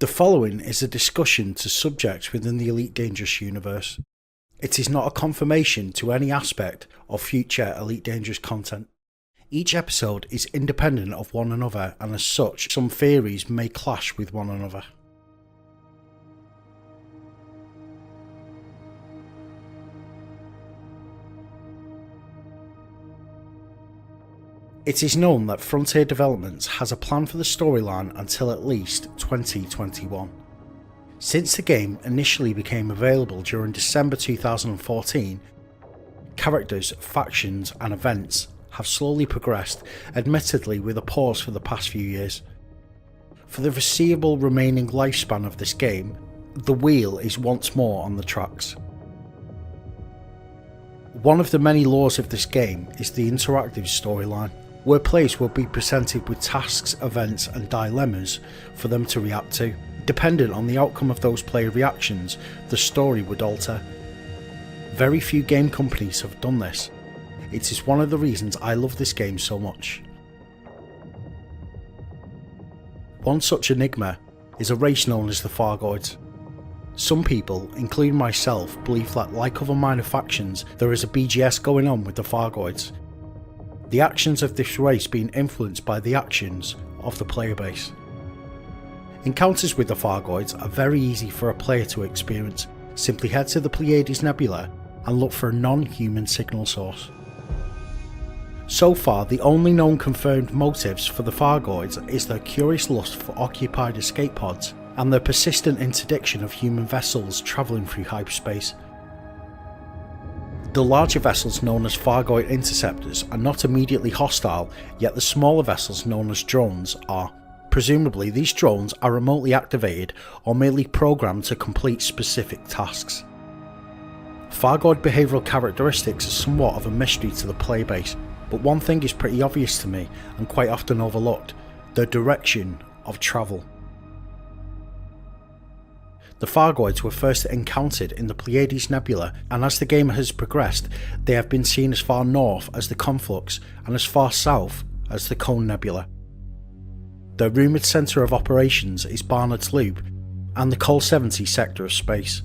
The following is a discussion to subjects within the Elite Dangerous universe. It is not a confirmation to any aspect of future Elite Dangerous content. Each episode is independent of one another, and as such, some theories may clash with one another. It is known that Frontier Developments has a plan for the storyline until at least 2021. Since the game initially became available during December 2014, characters, factions and events have slowly progressed, admittedly with a pause for the past few years. For the foreseeable remaining lifespan of this game, the wheel is once more on the tracks. One of the many laws of this game is the interactive storyline, where players will be presented with tasks, events and dilemmas for them to react to. Dependent on the outcome of those player reactions, the story would alter. Very few game companies have done this. It is one of the reasons I love this game so much. One such enigma is a race known as the Thargoids. Some people, including myself, believe that like other minor factions, there is a BGS going on with the Thargoids. The actions of this race being influenced by the actions of the player base. Encounters with the Thargoids are very easy for a player to experience. Simply head to the Pleiades Nebula and look for a non-human signal source. So far, the only known confirmed motives for the Thargoids is their curious lust for occupied escape pods and their persistent interdiction of human vessels travelling through hyperspace. The larger vessels known as Thargoid interceptors are not immediately hostile, yet the smaller vessels known as drones are. Presumably these drones are remotely activated or merely programmed to complete specific tasks. Thargoid behavioural characteristics are somewhat of a mystery to the player base, but one thing is pretty obvious to me and quite often overlooked: their direction of travel. The Thargoids were first encountered in the Pleiades Nebula, and as the game has progressed, they have been seen as far north as the Conflux and as far south as the Cone Nebula. Their rumoured centre of operations is Barnard's Loop and the Col 70 sector of space.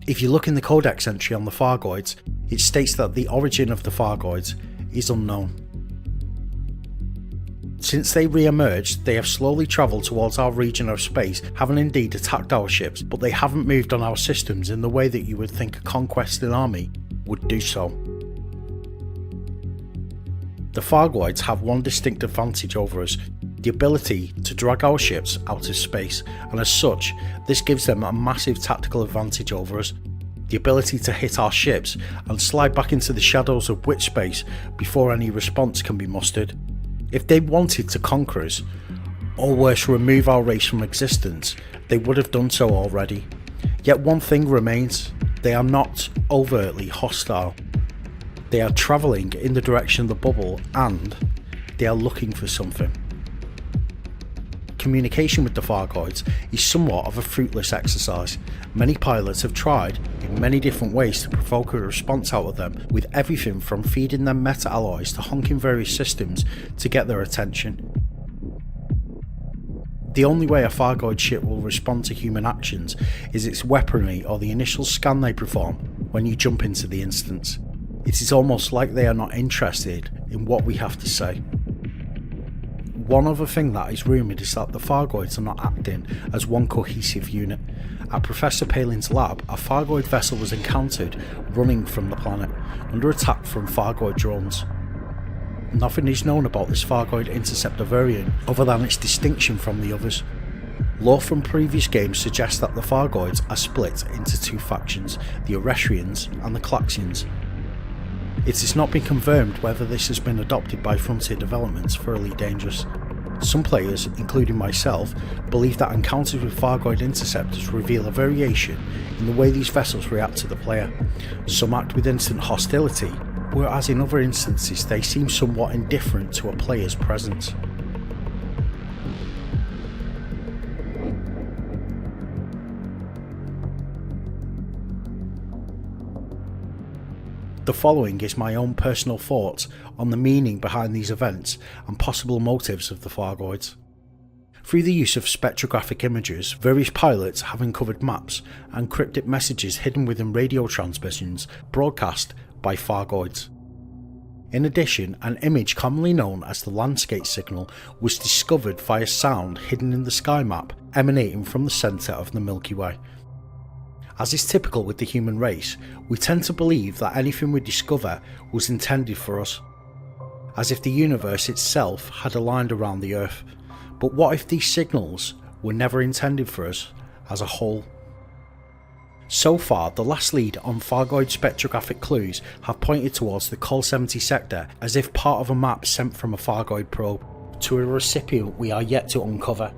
If you look in the Codex entry on the Thargoids, it states that the origin of the Thargoids is unknown. Since they re-emerged, they have slowly travelled towards our region of space, having indeed attacked our ships, but they haven't moved on our systems in the way that you would think a conquesting army would do so. The Thargoids have one distinct advantage over us: the ability to drag our ships out of space, and as such, this gives them a massive tactical advantage over us. The ability to hit our ships and slide back into the shadows of witch space before any response can be mustered. If they wanted to conquer us, or worse, remove our race from existence, they would have done so already. Yet one thing remains: they are not overtly hostile. They are travelling in the direction of the bubble, and they are looking for something. Communication with the Thargoids is somewhat of a fruitless exercise. Many pilots have tried in many different ways to provoke a response out of them, with everything from feeding them meta-alloys to honking various systems to get their attention. The only way a Thargoid ship will respond to human actions is its weaponry or the initial scan they perform when you jump into the instance. It is almost like they are not interested in what we have to say. One other thing that is rumoured is that the Thargoids are not acting as one cohesive unit. At Professor Palin's lab, a Thargoid vessel was encountered running from the planet, under attack from Thargoid drones. Nothing is known about this Thargoid interceptor variant other than its distinction from the others. Lore from previous games suggests that the Thargoids are split into two factions, the Eretrians and the Klaxians. It has not been confirmed whether this has been adopted by Frontier Developments for Elite Dangerous. Some players, including myself, believe that encounters with Thargoid interceptors reveal a variation in the way these vessels react to the player. Some act with instant hostility, whereas in other instances they seem somewhat indifferent to a player's presence. The following is my own personal thoughts on the meaning behind these events and possible motives of the Thargoids. Through the use of spectrographic images, various pilots have uncovered maps and cryptic messages hidden within radio transmissions broadcast by Thargoids. In addition, an image commonly known as the landscape signal was discovered via sound hidden in the sky map emanating from the centre of the Milky Way. As is typical with the human race, we tend to believe that anything we discover was intended for us, as if the universe itself had aligned around the Earth. But what if these signals were never intended for us as a whole? So far, the last lead on Thargoid spectrographic clues have pointed towards the Col 70 sector as if part of a map sent from a Thargoid probe to a recipient we are yet to uncover.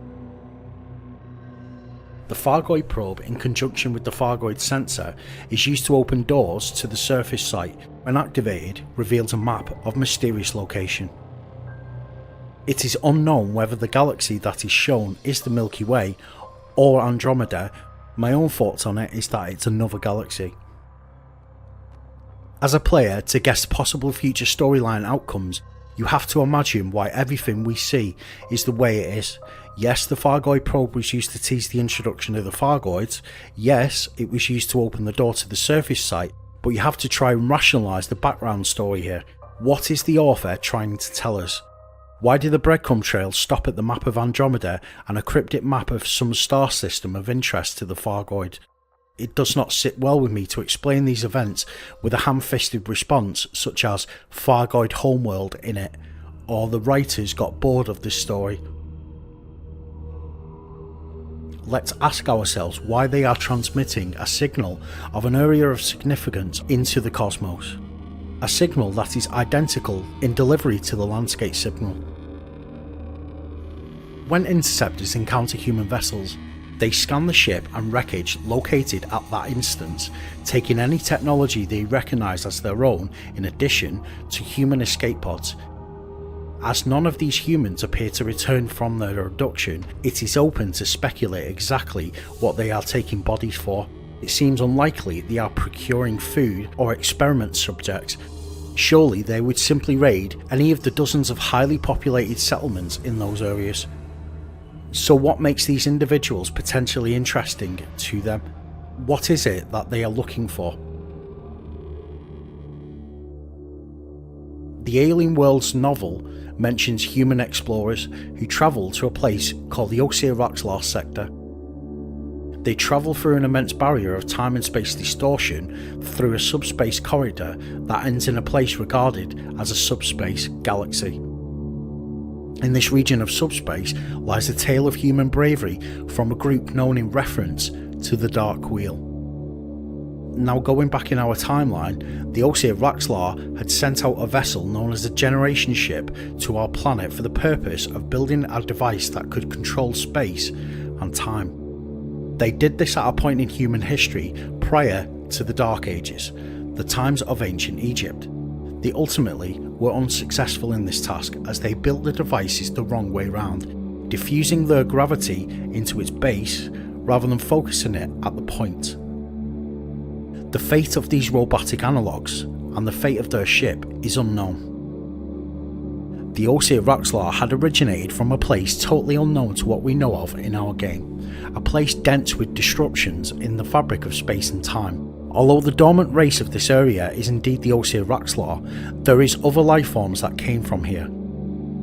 The Thargoid probe, in conjunction with the Thargoid sensor, is used to open doors to the surface site. When activated, reveals a map of mysterious location. It is unknown whether the galaxy that is shown is the Milky Way or Andromeda. My own thoughts on it is that it's another galaxy. As a player, to guess possible future storyline outcomes, you have to imagine why everything we see is the way it is. Yes, the Thargoid probe was used to tease the introduction of the Thargoids. Yes, it was used to open the door to the surface site, but you have to try and rationalise the background story here. What is the author trying to tell us? Why did the breadcrumb trail stop at the map of Andromeda and a cryptic map of some star system of interest to the Thargoid? It does not sit well with me to explain these events with a ham-fisted response such as Thargoid homeworld in it, or the writers got bored of this story. Let's ask ourselves why they are transmitting a signal of an area of significance into the cosmos. A signal that is identical in delivery to the landscape signal. When interceptors encounter human vessels, they scan the ship and wreckage located at that instance, taking any technology they recognise as their own in addition to human escape pods. As none of these humans appear to return from their abduction, it is open to speculate exactly what they are taking bodies for. It seems unlikely they are procuring food or experiment subjects. Surely they would simply raid any of the dozens of highly populated settlements in those areas. So what makes these individuals potentially interesting to them? What is it that they are looking for? The Alien Worlds novel mentions human explorers who travel to a place called the Oisir Raxxla sector. They travel through an immense barrier of time and space distortion through a subspace corridor that ends in a place regarded as a subspace galaxy. In this region of subspace lies a tale of human bravery from a group known in reference to the Dark Wheel. Now, going back in our timeline, the Oisir Raxxla had sent out a vessel known as the Generation Ship to our planet for the purpose of building a device that could control space and time. They did this at a point in human history prior to the Dark Ages, the times of ancient Egypt. They ultimately were unsuccessful in this task as they built the devices the wrong way round, diffusing their gravity into its base rather than focusing it at the point. The fate of these robotic analogues and the fate of their ship is unknown. The Oisir Raxxla had originated from a place totally unknown to what we know of in our game, a place dense with disruptions in the fabric of space and time. Although the dormant race of this area is indeed the Oisir Raxxla, there is other life forms that came from here.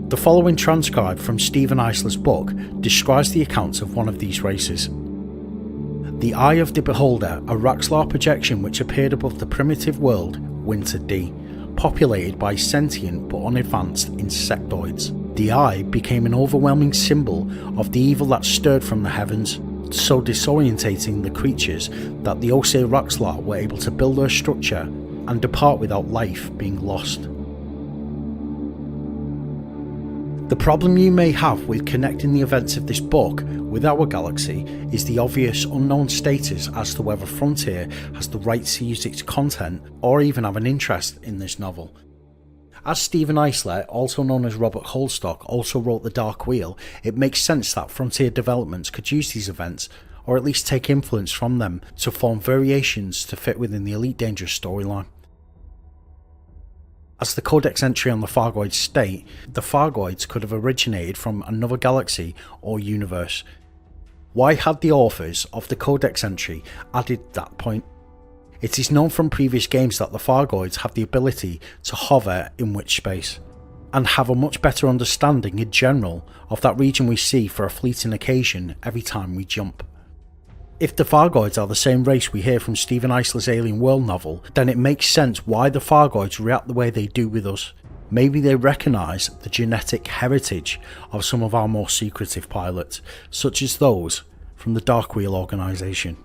The following transcribe from Steven Eisler's book describes the accounts of one of these races. The Eye of the Beholder, a Raxxla projection which appeared above the primitive world Winter D, populated by sentient but unadvanced insectoids. The Eye became an overwhelming symbol of the evil that stirred from the heavens, so disorientating the creatures that the Oisir Raxxla were able to build their structure and depart without life being lost. The problem you may have with connecting the events of this book with our galaxy is the obvious unknown status as to whether Frontier has the right to use its content or even have an interest in this novel. As Steven Eisler, also known as Robert Holdstock, also wrote The Dark Wheel, it makes sense that Frontier Developments could use these events, or at least take influence from them, to form variations to fit within the Elite Dangerous storyline. As the codex entry on the Thargoids state, the Thargoids could have originated from another galaxy or universe. Why had the authors of the codex entry added that point? It is known from previous games that the Thargoids have the ability to hover in witch space, and have a much better understanding in general of that region we see for a fleeting occasion every time we jump. If the Thargoids are the same race we hear from Steven Eisler's Alien World novel, then it makes sense why the Thargoids react the way they do with us. Maybe they recognise the genetic heritage of some of our more secretive pilots, such as those from the Dark Wheel organisation.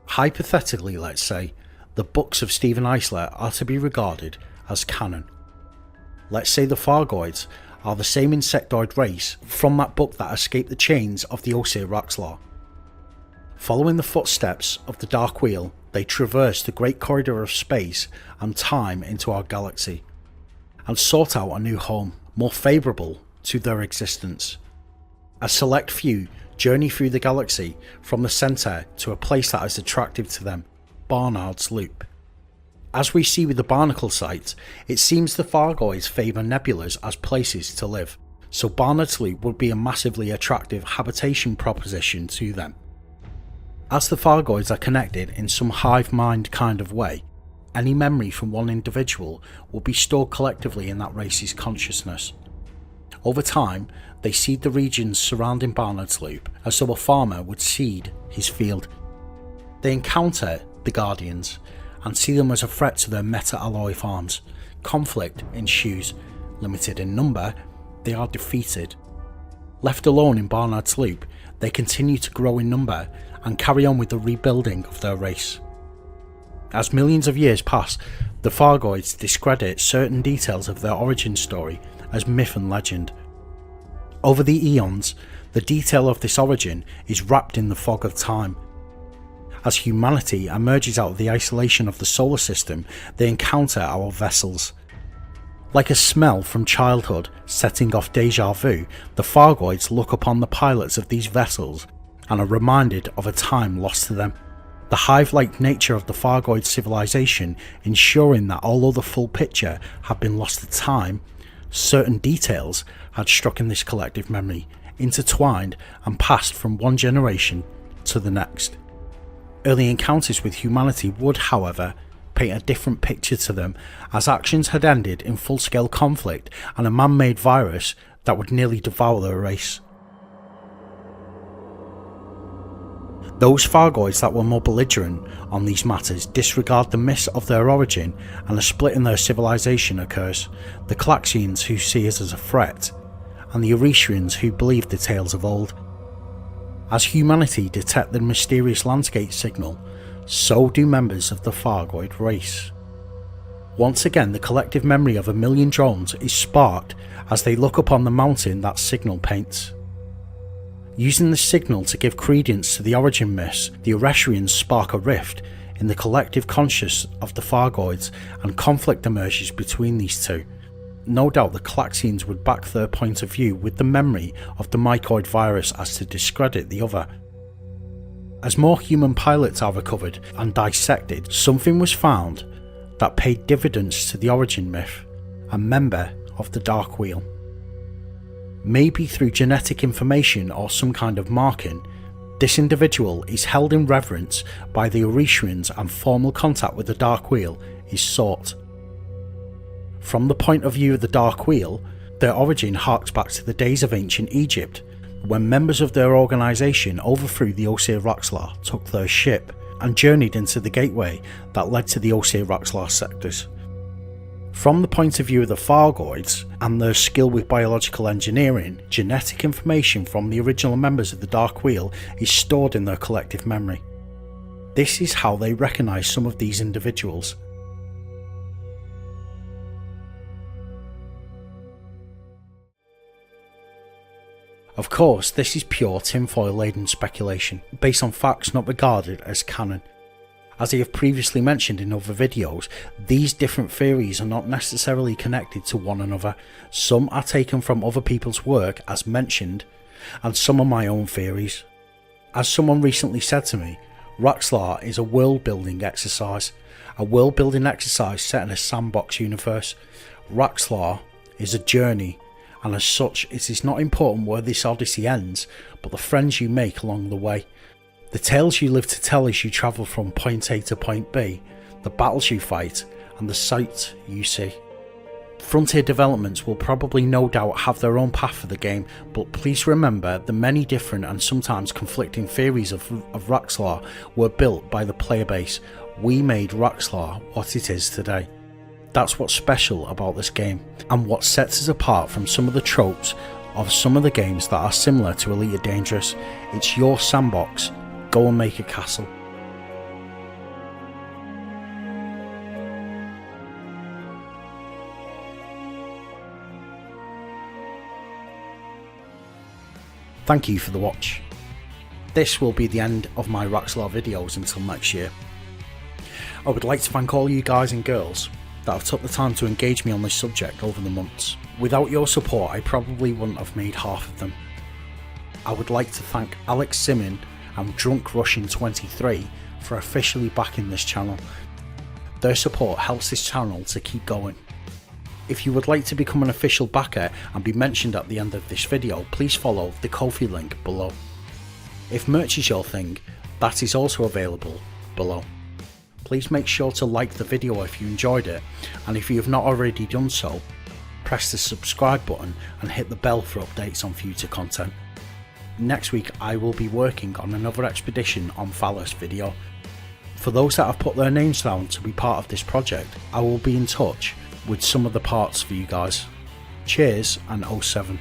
Hypothetically, let's say, the books of Steven Eisler are to be regarded as canon. Let's say the Thargoids are the same insectoid race from that book that escaped the chains of the Oisir Raxxla. Following the footsteps of the Dark Wheel, they traversed the great corridor of space and time into our galaxy, and sought out a new home, more favourable to their existence. A select few journey through the galaxy from the centre to a place that is attractive to them, Barnard's Loop. As we see with the Barnacle site, it seems the Thargoids favour nebulas as places to live, so Barnard's Loop would be a massively attractive habitation proposition to them. As the Thargoids are connected in some hive mind kind of way, any memory from one individual will be stored collectively in that race's consciousness. Over time, they seed the regions surrounding Barnard's Loop as though a farmer would seed his field. They encounter the Guardians and see them as a threat to their meta-alloy farms. Conflict ensues. Limited in number, they are defeated. Left alone in Barnard's Loop, they continue to grow in number and carry on with the rebuilding of their race. As millions of years pass, the Thargoids discredit certain details of their origin story as myth and legend. Over the eons, the detail of this origin is wrapped in the fog of time. As humanity emerges out of the isolation of the solar system, they encounter our vessels. Like a smell from childhood setting off deja vu, the Thargoids look upon the pilots of these vessels and are reminded of a time lost to them. The hive-like nature of the Thargoid civilization ensuring that although the full picture had been lost to time, certain details had struck in this collective memory, intertwined and passed from one generation to the next. Early encounters with humanity would, however, paint a different picture to them, as actions had ended in full-scale conflict and a man-made virus that would nearly devour their race. Those Thargoids that were more belligerent on these matters disregard the myths of their origin, and a split in their civilization occurs: the Klaxians, who see us as a threat, and the Oresians, who believe the tales of old. As humanity detect the mysterious landscape signal, so do members of the Thargoid race. Once again, the collective memory of a million drones is sparked as they look upon the mountain that signal paints. Using the signal to give credence to the origin myths, the Oresians spark a rift in the collective conscious of the Thargoids, and conflict emerges between these two. No doubt the Klaxians would back their point of view with the memory of the mycoid virus as to discredit the other. As more human pilots are recovered and dissected, something was found that paid dividends to the origin myth: a member of the Dark Wheel. Maybe through genetic information or some kind of marking, this individual is held in reverence by the Oresians and formal contact with the Dark Wheel is sought. From the point of view of the Dark Wheel, their origin harks back to the days of ancient Egypt, when members of their organisation overthrew the Oisir Raxxla, took their ship, and journeyed into the gateway that led to the Oisir Raxxla sectors. From the point of view of the Thargoids and their skill with biological engineering, genetic information from the original members of the Dark Wheel is stored in their collective memory. This is how they recognise some of these individuals. Of course, this is pure tinfoil laden speculation, based on facts not regarded as canon. As I have previously mentioned in other videos, these different theories are not necessarily connected to one another. Some are taken from other people's work as mentioned, and some are my own theories. As someone recently said to me, RAXXLA is a world building exercise. A world building exercise set in a sandbox universe. RAXXLA is a journey, and as such it is not important where this odyssey ends, but the friends you make along the way. The tales you live to tell as you travel from point A to point B, the battles you fight, and the sights you see. Frontier Developments will probably no doubt have their own path for the game, but please remember the many different and sometimes conflicting theories of RAXXLA were built by the player base. We made RAXXLA what it is today. That's what's special about this game, and what sets us apart from some of the tropes of some of the games that are similar to Elite or Dangerous. It's your sandbox. Go and make a castle. Thank you for the watch. This will be the end of my RAXXLA videos until next year. I would like to thank all you guys and girls that have took the time to engage me on this subject over the months. Without your support I probably wouldn't have made half of them. I would like to thank Alex Simon and Drunk Russian 23 for officially backing this channel. Their support helps this channel to keep going. If you would like to become an official backer and be mentioned at the end of this video, please follow the Ko-fi link below. If merch is your thing, that is also available below. Please make sure to like the video if you enjoyed it, and if you have not already done so, press the subscribe button and hit the bell for updates on future content. Next week I will be working on another expedition on Phallus video. For those that have put their names down to be part of this project, I will be in touch with some of the parts for you guys. Cheers and 07.